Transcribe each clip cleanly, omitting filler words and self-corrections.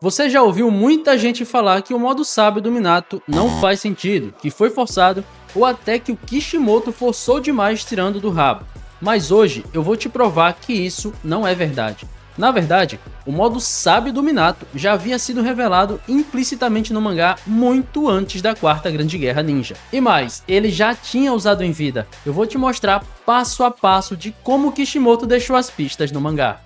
Você já ouviu muita gente falar que o modo sábio do Minato não faz sentido, que foi forçado ou até que o Kishimoto forçou demais tirando do rabo. Mas hoje eu vou te provar que isso não é verdade. Na verdade, o modo sábio do Minato já havia sido revelado implicitamente no mangá muito antes da Quarta Grande Guerra Ninja. E mais, ele já tinha usado em vida. Eu vou te mostrar passo a passo de como Kishimoto deixou as pistas no mangá.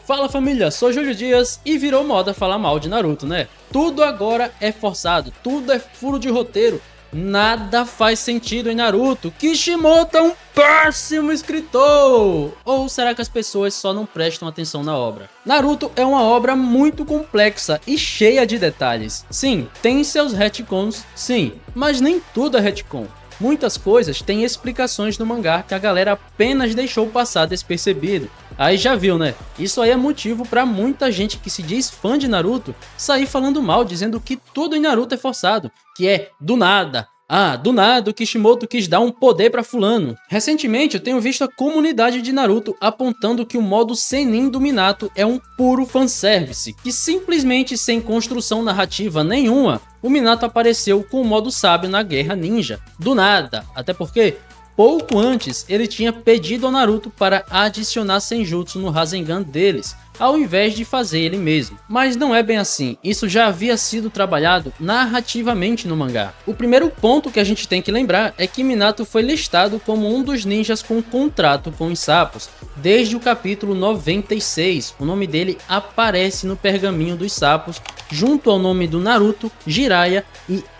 Fala família, sou Júlio Dias e virou moda falar mal de Naruto, né? Tudo agora é forçado, tudo é furo de roteiro, nada faz sentido em Naruto, Kishimoto é um péssimo escritor! Ou será que as pessoas só não prestam atenção na obra? Naruto é uma obra muito complexa e cheia de detalhes. Sim, tem seus retcons, sim, mas nem tudo é retcon. Muitas coisas têm explicações no mangá que a galera apenas deixou passar despercebido. Aí já viu, né? Isso aí é motivo pra muita gente que se diz fã de Naruto sair falando mal, dizendo que tudo em Naruto é forçado, que é do nada. Ah, do nada o Kishimoto quis dar um poder pra fulano. Recentemente eu tenho visto a comunidade de Naruto apontando que o modo Sennin do Minato é um puro fanservice, que simplesmente sem construção narrativa nenhuma, o Minato apareceu com o modo sábio na Guerra Ninja. Do nada, até porque pouco antes ele tinha pedido ao Naruto para adicionar Senjutsu no Rasengan deles, ao invés de fazer ele mesmo. Mas não é bem assim, isso já havia sido trabalhado narrativamente no mangá. O primeiro ponto que a gente tem que lembrar é que Minato foi listado como um dos ninjas com contrato com os sapos, desde o capítulo 96, o nome dele aparece no pergaminho dos sapos, junto ao nome do Naruto, Jiraiya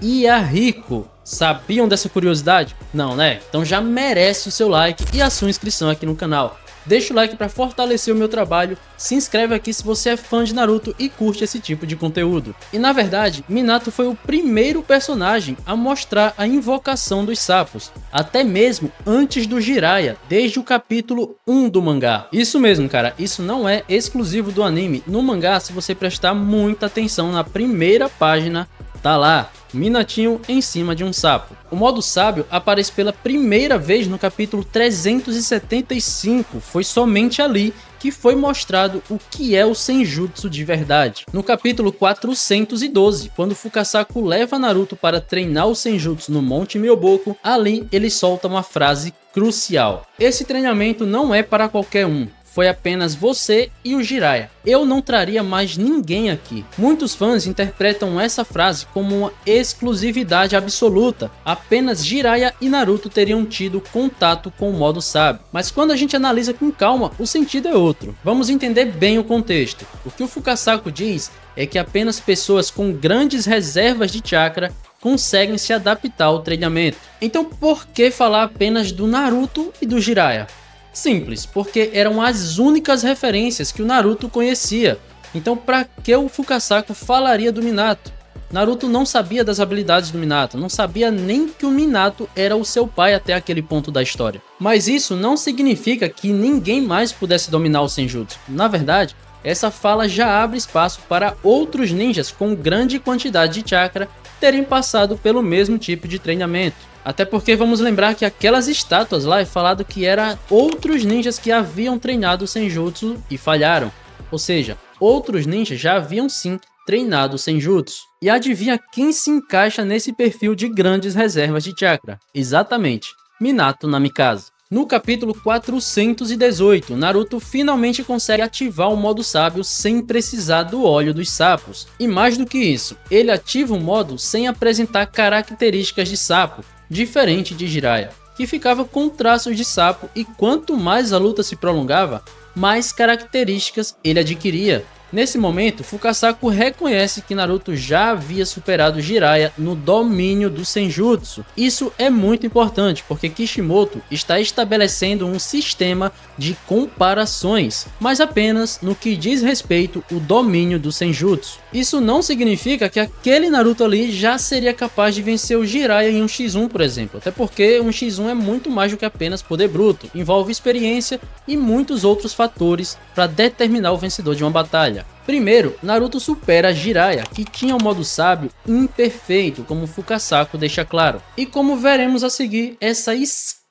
e Yahiko. Sabiam dessa curiosidade? Não, né? Então já merece o seu like e a sua inscrição aqui no canal. Deixa o like para fortalecer o meu trabalho, se inscreve aqui se você é fã de Naruto e curte esse tipo de conteúdo. E na verdade, Minato foi o primeiro personagem a mostrar a invocação dos sapos, até mesmo antes do Jiraiya, desde o capítulo 1 do mangá. Isso mesmo, cara, isso não é exclusivo do anime. No mangá, se você prestar muita atenção na primeira página, tá lá, Minatinho em cima de um sapo. O modo sábio aparece pela primeira vez no capítulo 375, foi somente ali que foi mostrado o que é o Senjutsu de verdade. No capítulo 412, quando Fukasaku leva Naruto para treinar o Senjutsu no Monte Myoboku, ali ele solta uma frase crucial. Esse treinamento não é para qualquer um. Foi apenas você e o Jiraiya. Eu não traria mais ninguém aqui. Muitos fãs interpretam essa frase como uma exclusividade absoluta. Apenas Jiraiya e Naruto teriam tido contato com o modo sábio. Mas quando a gente analisa com calma, o sentido é outro. Vamos entender bem o contexto. O que o Fukasaku diz é que apenas pessoas com grandes reservas de chakra conseguem se adaptar ao treinamento. Então por que falar apenas do Naruto e do Jiraiya? Simples, porque eram as únicas referências que o Naruto conhecia. Então para que o Fukasaku falaria do Minato? Naruto não sabia das habilidades do Minato, não sabia nem que o Minato era o seu pai até aquele ponto da história. Mas isso não significa que ninguém mais pudesse dominar o Senjutsu. Na verdade, essa fala já abre espaço para outros ninjas com grande quantidade de chakra terem passado pelo mesmo tipo de treinamento. Até porque vamos lembrar que aquelas estátuas lá é falado que eram outros ninjas que haviam treinado o Senjutsu e falharam. Ou seja, outros ninjas já haviam sim treinado o Senjutsu. E adivinha quem se encaixa nesse perfil de grandes reservas de chakra? Exatamente, Minato Namikaze. No capítulo 418, Naruto finalmente consegue ativar o modo sábio sem precisar do óleo dos sapos. E mais do que isso, ele ativa o modo sem apresentar características de sapo, diferente de Jiraiya, que ficava com traços de sapo e quanto mais a luta se prolongava, mais características ele adquiria. Nesse momento, Fukasaku reconhece que Naruto já havia superado Jiraiya no domínio do Senjutsu. Isso é muito importante porque Kishimoto está estabelecendo um sistema de comparações, mas apenas no que diz respeito ao domínio do Senjutsu. Isso não significa que aquele Naruto ali já seria capaz de vencer o Jiraiya em um X1, por exemplo, até porque um X1 é muito mais do que apenas poder bruto, envolve experiência e muitos outros fatores para determinar o vencedor de uma batalha. Primeiro, Naruto supera Jiraiya, que tinha o modo sábio imperfeito, como Fukasaku deixa claro. E como veremos a seguir, essa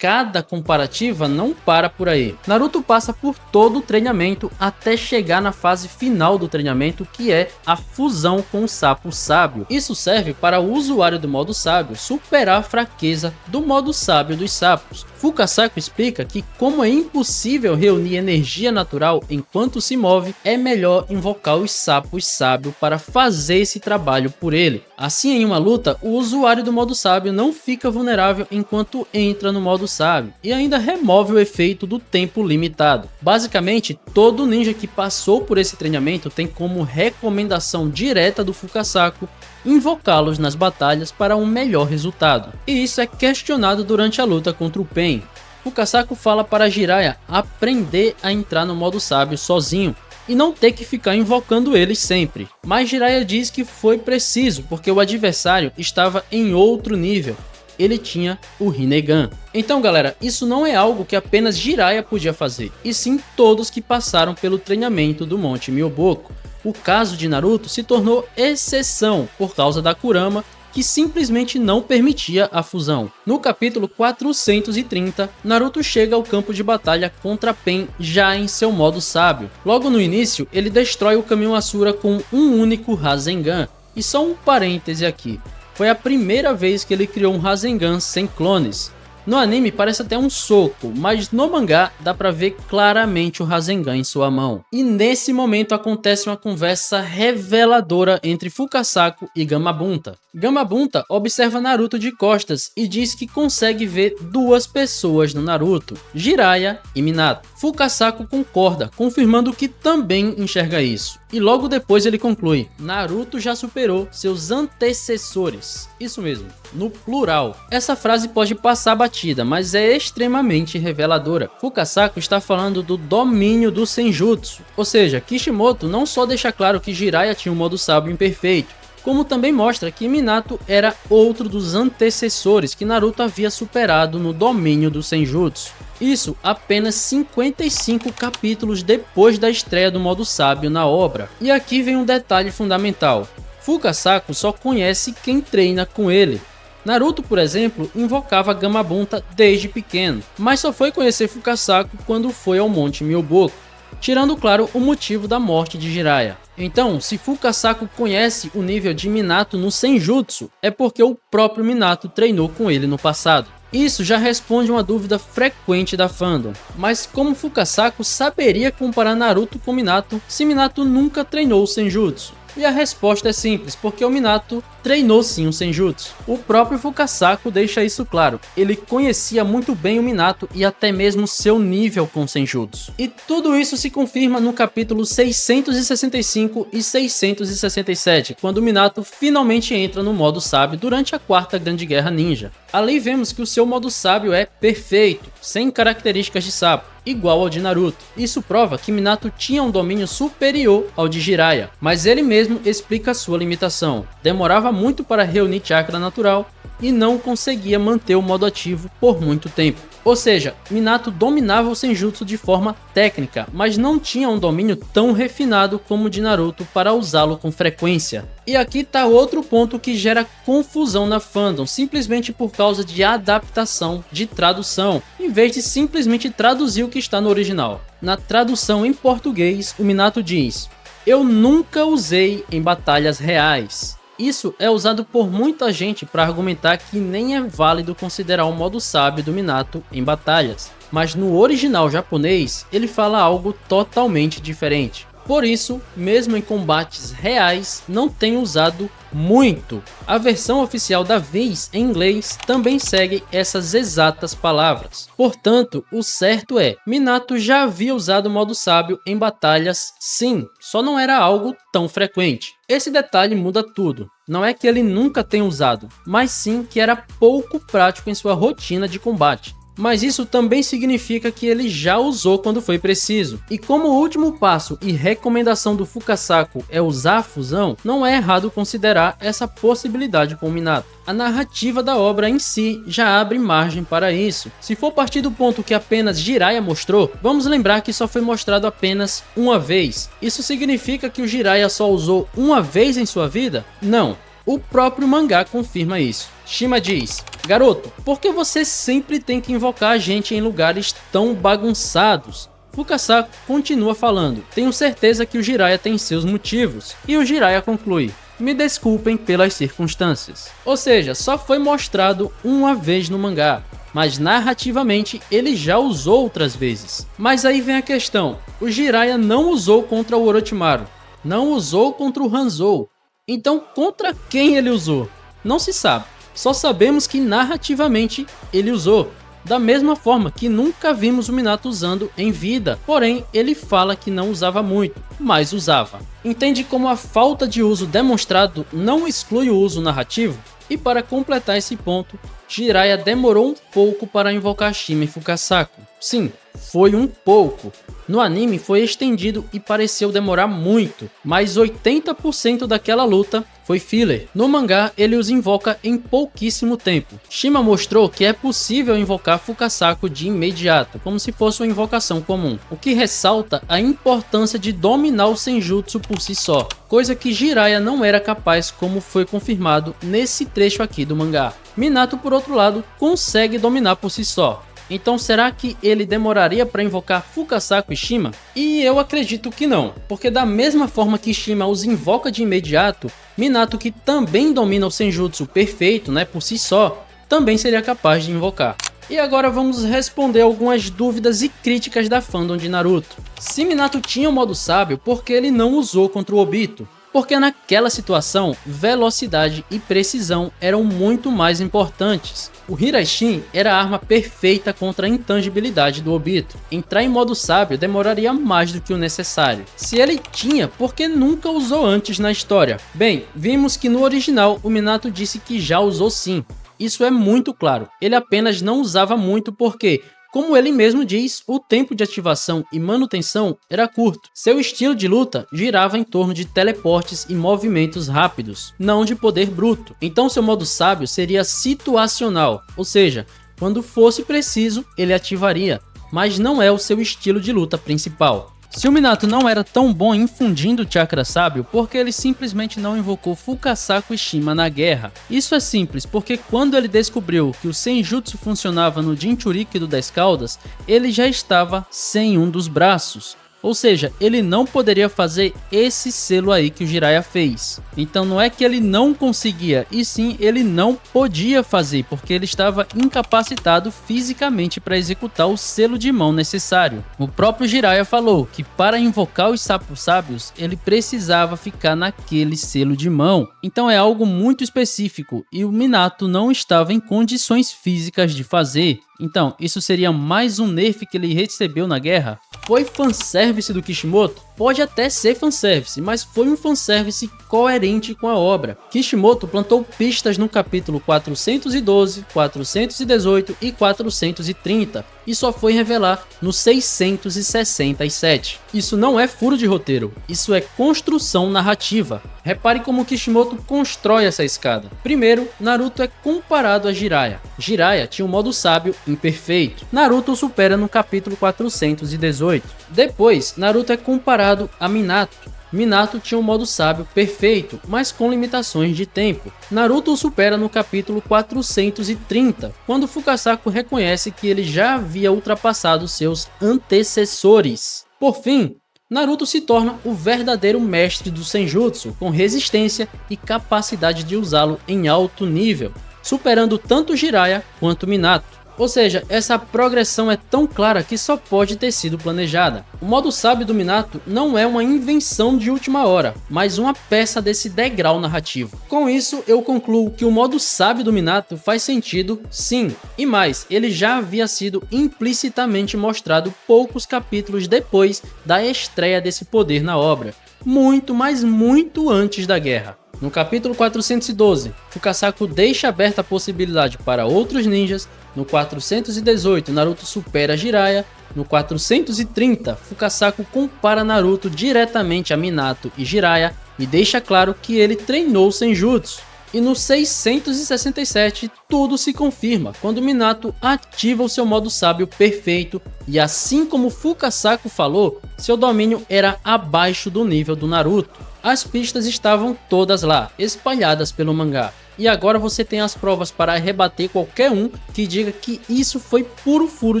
cada comparativa não para por aí. Naruto passa por todo o treinamento até chegar na fase final do treinamento, que é a fusão com o sapo sábio. Isso serve para o usuário do modo sábio superar a fraqueza do modo sábio dos sapos. Fukasaku explica que, como é impossível reunir energia natural enquanto se move, é melhor invocar os sapos sábios para fazer esse trabalho por ele. Assim, em uma luta, o usuário do modo sábio não fica vulnerável enquanto entra no modo sábio, e ainda remove o efeito do tempo limitado. Basicamente, todo ninja que passou por esse treinamento tem como recomendação direta do Fukasaku invocá-los nas batalhas para um melhor resultado. E isso é questionado durante a luta contra o Pain. Fukasaku fala para Jiraiya aprender a entrar no modo sábio sozinho e não ter que ficar invocando eles sempre. Mas Jiraiya diz que foi preciso porque o adversário estava em outro nível. Ele tinha o Rinnegan. Então galera, isso não é algo que apenas Jiraiya podia fazer, e sim todos que passaram pelo treinamento do Monte Myoboku. O caso de Naruto se tornou exceção por causa da Kurama, que simplesmente não permitia a fusão. No capítulo 430, Naruto chega ao campo de batalha contra Pain já em seu modo sábio. Logo no início, ele destrói o Kami Asura com um único Rasengan. E só um parêntese aqui, foi a primeira vez que ele criou um Rasengan sem clones. No anime parece até um soco, mas no mangá dá pra ver claramente o Rasengan em sua mão. E nesse momento acontece uma conversa reveladora entre Fukasaku e Gamabunta. Gamabunta observa Naruto de costas e diz que consegue ver duas pessoas no Naruto, Jiraiya e Minato. Fukasaku concorda, confirmando que também enxerga isso. E logo depois ele conclui: Naruto já superou seus antecessores. Isso mesmo, no plural. Essa frase pode passar batida, mas é extremamente reveladora. Fukasaku está falando do domínio do Senjutsu. Ou seja, Kishimoto não só deixa claro que Jiraiya tinha um modo sábio imperfeito, como também mostra que Minato era outro dos antecessores que Naruto havia superado no domínio do Senjutsu. Isso apenas 55 capítulos depois da estreia do modo sábio na obra. E aqui vem um detalhe fundamental: Fukasaku só conhece quem treina com ele. Naruto, por exemplo, invocava Gamabunta desde pequeno, mas só foi conhecer Fukasaku quando foi ao Monte Myoboku, tirando claro o motivo da morte de Jiraiya. Então, se Fukasaku conhece o nível de Minato no Senjutsu, é porque o próprio Minato treinou com ele no passado. Isso já responde uma dúvida frequente da fandom, mas como Fukasaku saberia comparar Naruto com Minato se Minato nunca treinou o Senjutsu? E a resposta é simples, porque o Minato treinou sim o Senjutsu. O próprio Fukasaku deixa isso claro, ele conhecia muito bem o Minato e até mesmo seu nível com Senjutsu. E tudo isso se confirma no capítulo 665 e 667, quando o Minato finalmente entra no modo sábio durante a quarta grande guerra ninja. Ali vemos que o seu modo sábio é perfeito, sem características de sapo, igual ao de Naruto. Isso prova que Minato tinha um domínio superior ao de Jiraiya, mas ele mesmo explica sua limitação. Demorava muito para reunir chakra natural e não conseguia manter o modo ativo por muito tempo. Ou seja, Minato dominava o Senjutsu de forma técnica, mas não tinha um domínio tão refinado como o de Naruto para usá-lo com frequência. E aqui tá outro ponto que gera confusão na fandom, simplesmente por causa de adaptação, de tradução, em vez de simplesmente traduzir o que está no original. Na tradução em português, o Minato diz: "Eu nunca usei em batalhas reais". Isso é usado por muita gente para argumentar que nem é válido considerar o modo sábio do Minato em batalhas, mas no original japonês ele fala algo totalmente diferente. Por isso, mesmo em combates reais, não tem usado muito. A versão oficial da Viz em inglês também segue essas exatas palavras. Portanto, o certo é, Minato já havia usado o modo sábio em batalhas sim, só não era algo tão frequente. Esse detalhe muda tudo. Não é que ele nunca tenha usado, mas sim que era pouco prático em sua rotina de combate. Mas isso também significa que ele já usou quando foi preciso. E como o último passo e recomendação do Fukasaku é usar a fusão, não é errado considerar essa possibilidade com o Minato. A narrativa da obra em si já abre margem para isso. Se for partir do ponto que apenas Jiraiya mostrou, vamos lembrar que só foi mostrado apenas uma vez. Isso significa que o Jiraiya só usou uma vez em sua vida? Não. O próprio mangá confirma isso. Shima diz: garoto, por que você sempre tem que invocar a gente em lugares tão bagunçados? Fukasaku continua falando: tenho certeza que o Jiraiya tem seus motivos. E o Jiraiya conclui: me desculpem pelas circunstâncias. Ou seja, só foi mostrado uma vez no mangá, mas narrativamente ele já usou outras vezes. Mas aí vem a questão: o Jiraiya não usou contra o Orochimaru, não usou contra o Hanzou. Então contra quem ele usou? Não se sabe. Só sabemos que narrativamente ele usou. Da mesma forma que nunca vimos o Minato usando em vida, porém ele fala que não usava muito, mas usava. Entende como a falta de uso demonstrado não exclui o uso narrativo? E para completar esse ponto, Jiraiya demorou um pouco para invocar Shima e Fukasaku. Sim, foi um pouco. No anime foi estendido e pareceu demorar muito, mas 80% daquela luta foi filler. No mangá ele os invoca em pouquíssimo tempo. Shima mostrou que é possível invocar Fukasaku de imediato, como se fosse uma invocação comum, o que ressalta a importância de dominar o Senjutsu por si só, coisa que Jiraiya não era capaz, como foi confirmado nesse trecho aqui do mangá. Minato, por outro lado, consegue dominar por si só. Então será que ele demoraria para invocar Fukasaku e Shima? E eu acredito que não, porque da mesma forma que Shima os invoca de imediato, Minato, que também domina o Senjutsu perfeito, por si só, também seria capaz de invocar. E agora vamos responder algumas dúvidas e críticas da fandom de Naruto. Se Minato tinha o modo sábio, por que ele não usou contra o Obito? Porque naquela situação, velocidade e precisão eram muito mais importantes. O Hiraishin era a arma perfeita contra a intangibilidade do Obito. Entrar em modo sábio demoraria mais do que o necessário. Se ele tinha, por que nunca usou antes na história? Bem, vimos que no original o Minato disse que já usou sim. Isso é muito claro. Ele apenas não usava muito porque, como ele mesmo diz, o tempo de ativação e manutenção era curto. Seu estilo de luta girava em torno de teleportes e movimentos rápidos, não de poder bruto. Então seu modo sábio seria situacional, ou seja, quando fosse preciso ele ativaria, mas não é o seu estilo de luta principal. Se o Minato não era tão bom infundindo o chakra sábio, por que ele simplesmente não invocou Fukasaku e Shima na guerra? Isso é simples, porque quando ele descobriu que o Senjutsu funcionava no Jinchuriki do 10 Caudas, ele já estava sem um dos braços. Ou seja, ele não poderia fazer esse selo aí que o Jiraiya fez. Então não é que ele não conseguia, e sim ele não podia fazer, porque ele estava incapacitado fisicamente para executar o selo de mão necessário. O próprio Jiraiya falou que para invocar os sapos sábios, ele precisava ficar naquele selo de mão. Então é algo muito específico, e o Minato não estava em condições físicas de fazer. Então, isso seria mais um nerf que ele recebeu na guerra? Foi fanservice do Kishimoto? Pode até ser fanservice, mas foi um fanservice coerente com a obra. Kishimoto plantou pistas no capítulo 412, 418 e 430 e só foi revelar no 667. Isso não é furo de roteiro, isso é construção narrativa. Repare como Kishimoto constrói essa escada. Primeiro, Naruto é comparado a Jiraiya. Jiraiya tinha um modo sábio imperfeito. Naruto o supera no capítulo 418. Depois, Naruto é comparado a Minato. Minato tinha um modo sábio perfeito, mas com limitações de tempo. Naruto o supera no capítulo 430, quando Fukasaku reconhece que ele já havia ultrapassado seus antecessores. Por fim, Naruto se torna o verdadeiro mestre do Senjutsu, com resistência e capacidade de usá-lo em alto nível, superando tanto Jiraiya quanto Minato. Ou seja, essa progressão é tão clara que só pode ter sido planejada. O modo sábio do Minato não é uma invenção de última hora, mas uma peça desse degrau narrativo. Com isso, eu concluo que o modo sábio do Minato faz sentido, sim. E mais, ele já havia sido implicitamente mostrado poucos capítulos depois da estreia desse poder na obra. Muito, mas muito antes da guerra. No capítulo 412, Fukasaku deixa aberta a possibilidade para outros ninjas. No 418, Naruto supera Jiraiya. No 430, Fukasaku compara Naruto diretamente a Minato e Jiraiya e deixa claro que ele treinou Senjutsu. E no 667, tudo se confirma quando Minato ativa o seu modo sábio perfeito e, assim como Fukasaku falou, seu domínio era abaixo do nível do Naruto. As pistas estavam todas lá, espalhadas pelo mangá. E agora você tem as provas para rebater qualquer um que diga que isso foi puro furo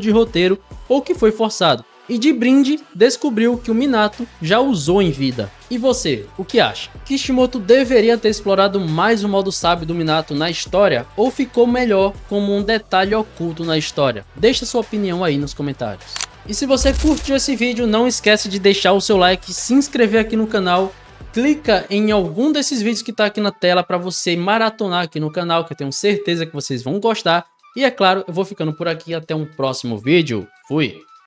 de roteiro ou que foi forçado. E de brinde, descobriu que o Minato já usou em vida. E você, o que acha? Kishimoto deveria ter explorado mais o modo sábio do Minato na história ou ficou melhor como um detalhe oculto na história? Deixa sua opinião aí nos comentários. E se você curtiu esse vídeo, não esquece de deixar o seu like, se inscrever aqui no canal. Clica em algum desses vídeos que está aqui na tela para você maratonar aqui no canal, que eu tenho certeza que vocês vão gostar. E é claro, eu vou ficando por aqui, até um próximo vídeo. Fui!